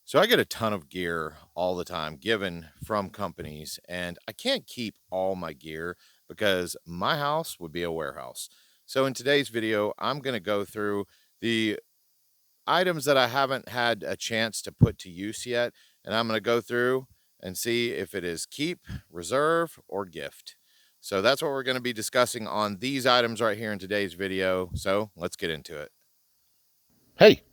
So I get a ton of gear all the time given from companies, and I can't keep all my gear because my house would be a warehouse. So in today's video, I'm going to go through the items that I haven't had a chance to put to use yet, and I'm going to go through and see if it is keep, reserve, or gift. So that's what we're going to be discussing on these items right here in today's video. So let's get into it. Hey,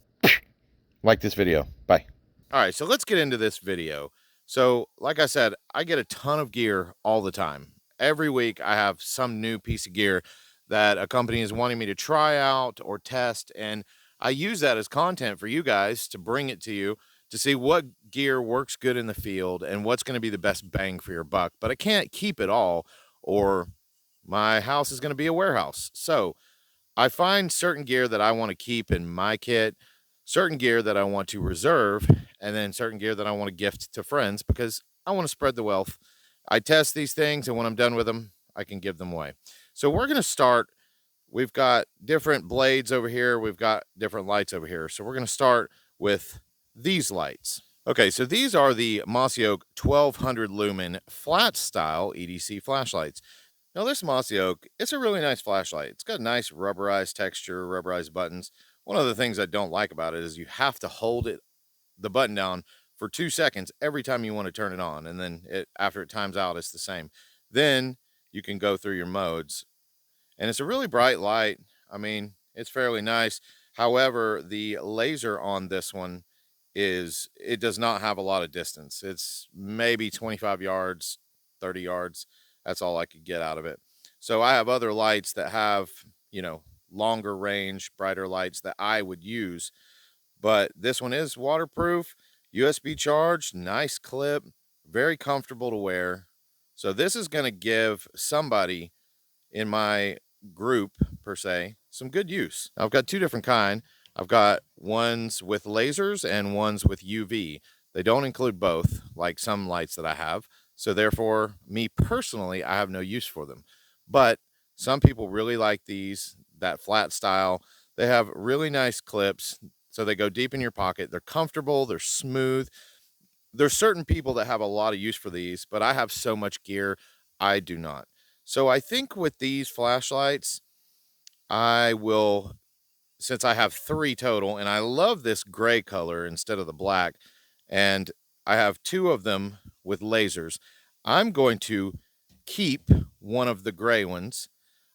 like this video. Bye. All right, so let's get into this video. So, like I said, I get a ton of gear all the time. Every week, I have some new piece of gear that a company is wanting me to try out or test. And I use that as content for you guys to bring it to you to see what gear works good in the field and what's going to be the best bang for your buck. But I can't keep it all, or my house is going to be a warehouse. So, I find certain gear that I want to keep in my kit, certain gear that I want to reserve, and then certain gear that I want to gift to friends because I want to spread the wealth. I test these things, and when I'm done with them, I can give them away. So we're going to start. We've got different blades over here, we've got different lights over here. So we're going to start with these lights. Okay, so these are the Mossy Oak 1200 lumen flat style EDC flashlights. Now this Mossy Oak, it's a really nice flashlight. It's got nice rubberized texture, rubberized buttons. One of the things I don't like about it is you have to hold the button down for 2 seconds every time you want to turn it on. And then after it times out, it's the same. Then you can go through your modes. And it's a really bright light. I mean, it's fairly nice. However, the laser on this one it does not have a lot of distance. It's maybe 25 yards, 30 yards. That's all I could get out of it. So I have other lights that have, longer range, brighter lights that I would use. But this one is waterproof, USB charged, nice clip, very comfortable to wear. So this is going to give somebody in my group per se some good use. I've got two different kind. I've got ones with lasers and ones with UV. They don't include both like some lights that I have. So therefore, me personally, I have no use for them. But some people really like these, that flat style. They have really nice clips. So they go deep in your pocket. They're comfortable, they're smooth. There's certain people that have a lot of use for these, but I have so much gear, I do not. So I think with these flashlights, I will, since I have three total, and I love this gray color instead of the black, and I have two of them with lasers, I'm going to keep one of the gray ones.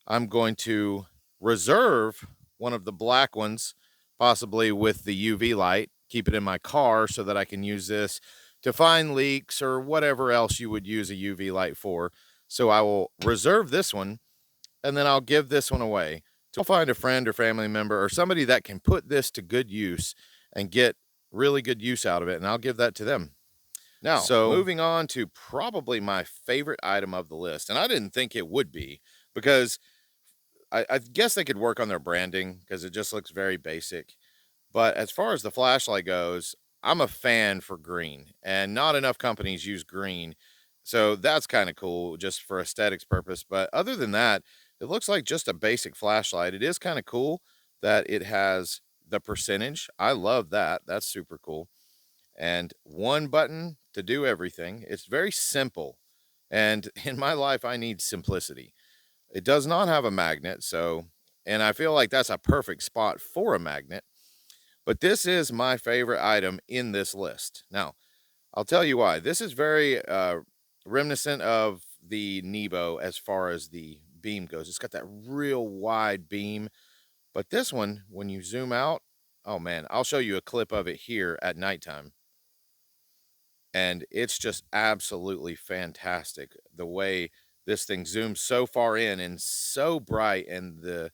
I'm going to reserve one of the black ones, possibly with the UV light, keep it in my car so that I can use this to find leaks or whatever else you would use a UV light for. So I will reserve this one and then I'll give this one away. So I'll find a friend or family member or somebody that can put this to good use and get really good use out of it, and I'll give that to them. Now, so moving on to probably my favorite item of the list, and I didn't think it would be because I guess they could work on their branding because it just looks very basic. But as far as the flashlight goes, I'm a fan for green, and not enough companies use green. So that's kind of cool just for aesthetics purpose. But other than that, it looks like just a basic flashlight. It is kind of cool that it has the percentage. I love that. That's super cool. And one button to do everything. It's very simple. And in my life, I need simplicity. It does not have a magnet, and I feel like that's a perfect spot for a magnet. But this is my favorite item in this list. Now, I'll tell you why. This is very reminiscent of the Nebo as far as the beam goes. It's got that real wide beam. But this one, when you zoom out, oh man, I'll show you a clip of it here at nighttime. And it's just absolutely fantastic the way this thing zooms so far in and so bright, and the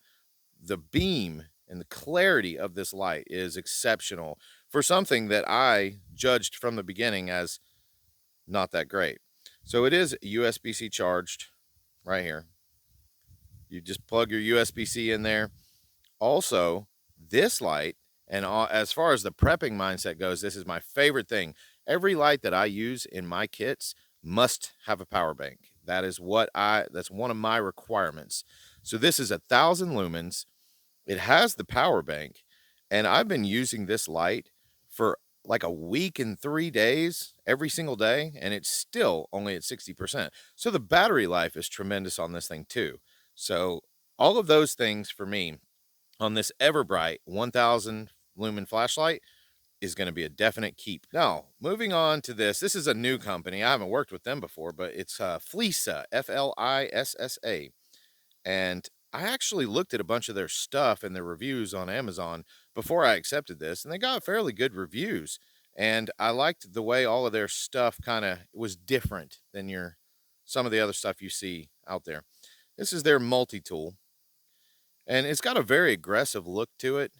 beam and the clarity of this light is exceptional for something that I judged from the beginning as not that great. So it is USB-C charged right here. You just plug your USB-C in there. Also, this light, and as far as the prepping mindset goes, this is my favorite thing. Every light that I use in my kits must have a power bank. That's one of my requirements. So this is 1,000 lumens. It has the power bank, and I've been using this light for like a week and 3 days every single day, and it's still only at 60%. So the battery life is tremendous on this thing too. So all of those things for me on this Everbright 1000 lumen flashlight is going to be a definite keep. Now, moving on to this. This is a new company. I haven't worked with them before, but it's Flisa, Flissa. And I actually looked at a bunch of their stuff and their reviews on Amazon before I accepted this, and they got fairly good reviews. And I liked the way all of their stuff kind of was different than some of the other stuff you see out there. This is their multi-tool, and it's got a very aggressive look to it.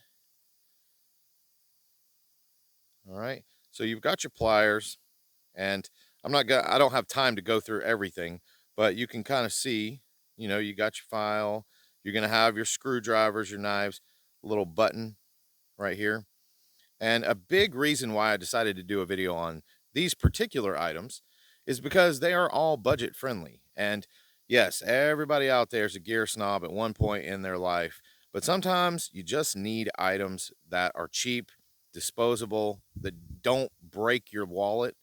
All right. So you've got your pliers, and I don't have time to go through everything, but you can kind of see, you got your file, you're going to have your screwdrivers, your knives, a little button right here. And a big reason why I decided to do a video on these particular items is because they are all budget friendly. And yes, everybody out there is a gear snob at one point in their life, but sometimes you just need items that are cheap, disposable, that don't break your wallet.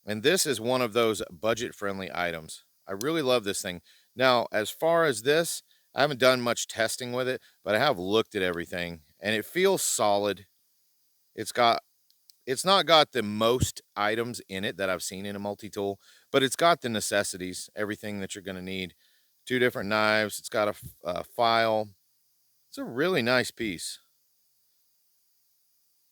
And this is one of those budget friendly items. I really love this thing. Now, as far as this, I haven't done much testing with it, but I have looked at everything and it feels solid. It's got it's not got the most items in it that I've seen in a multi-tool, but it's got the necessities, everything that you're going to need. Two different knives. It's got a file. It's a really nice piece.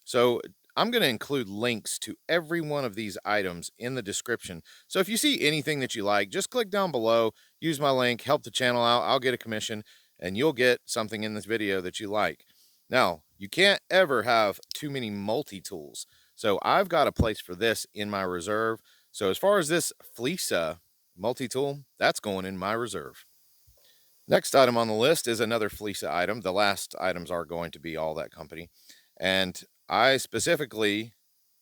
So I'm going to include links to every one of these items in the description. So if you see anything that you like, just click down below, use my link, help the channel out. I'll get a commission and you'll get something in this video that you like. Now, you can't ever have too many multi-tools. So I've got a place for this in my reserve. So as far as this Flisa multi-tool, that's going in my reserve. Next item on the list is another Flisa item. The last items are going to be all that company. And I specifically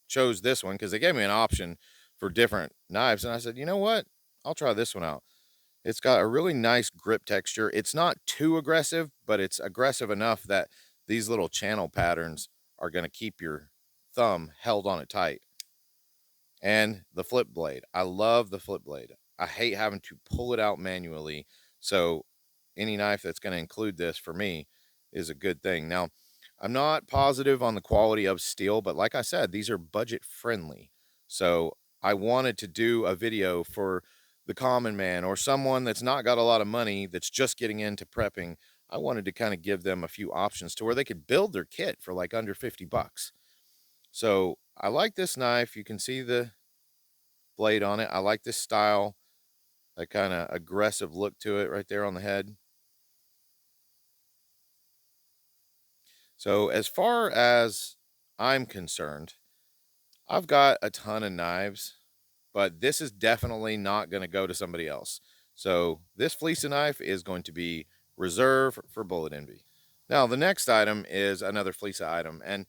chose this one because they gave me an option for different knives. And I said, you know what? I'll try this one out. It's got a really nice grip texture. It's not too aggressive, but it's aggressive enough that these little channel patterns are going to keep your thumb held on it tight. And the flip blade. I love the flip blade. I hate having to pull it out manually. So any knife that's going to include this for me is a good thing. Now, I'm not positive on the quality of steel, but like I said, these are budget friendly. So I wanted to do a video for the common man or someone that's not got a lot of money that's just getting into prepping. I wanted to kind of give them a few options to where they could build their kit for like under 50 bucks. So I like this knife. You can see the blade on it. I like this style, that kind of aggressive look to it right there on the head. So as far as I'm concerned, I've got a ton of knives, but this is definitely not going to go to somebody else. So this Flisa knife is going to be reserved for Bullet Envy. Now the next item is another Flisa item, and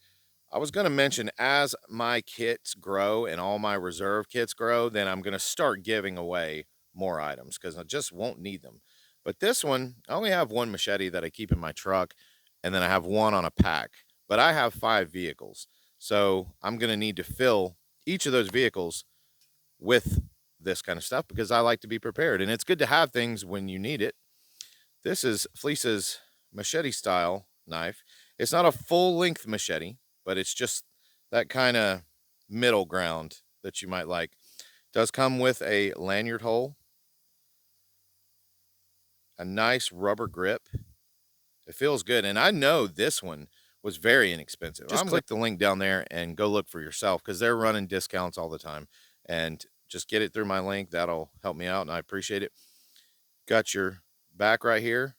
I was going to mention as my kits grow and all my reserve kits grow, then I'm going to start giving away more items because I just won't need them. But this one, I only have one machete that I keep in my truck, and then I have one on a pack. But I have 5 vehicles. So I'm going to need to fill each of those vehicles with this kind of stuff because I like to be prepared. And it's good to have things when you need it. This is Flisa's machete style knife. It's not a full length machete, but it's just that kind of middle ground that you might like. It does come with a lanyard hole, a nice rubber grip. It feels good. And I know this one was very inexpensive. Just click the link down there and go look for yourself because they're running discounts all the time. And just get it through my link. That'll help me out, and I appreciate it. Got your back right here,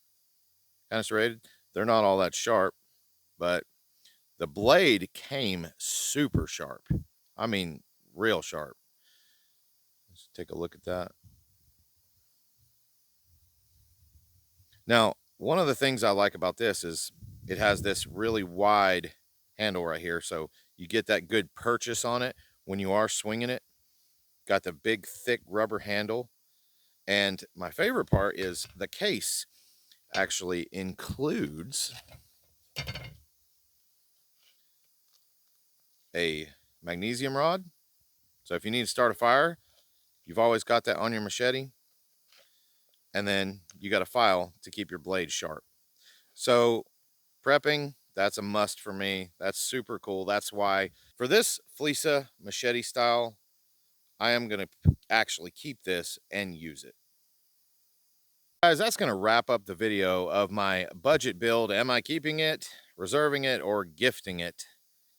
kind of serrated. They're not all that sharp, but the blade came super sharp. I mean, real sharp. Let's take a look at that. Now, one of the things I like about this is it has this really wide handle right here. So you get that good purchase on it when you are swinging it. Got the big, thick rubber handle. And my favorite part is the case actually includes a magnesium rod. So if you need to start a fire, you've always got that on your machete. And then you got a file to keep your blade sharp. So prepping, that's a must for me. That's super cool. That's why for this Fleesa machete style, I am going to actually keep this and use it. Guys, that's going to wrap up the video of my budget build. Am I keeping it, reserving it, or gifting it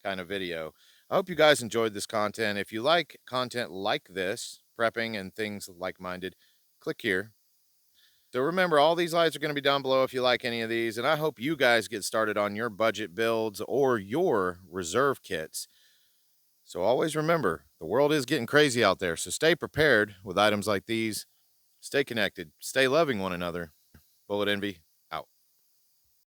kind of video? I hope you guys enjoyed this content. If you like content like this, prepping and things like-minded, click here. So remember, all these lights are going to be down below if you like any of these. And I hope you guys get started on your budget builds or your reserve kits. So always remember, the world is getting crazy out there. So stay prepared with items like these. Stay connected. Stay loving one another. Bullet Envy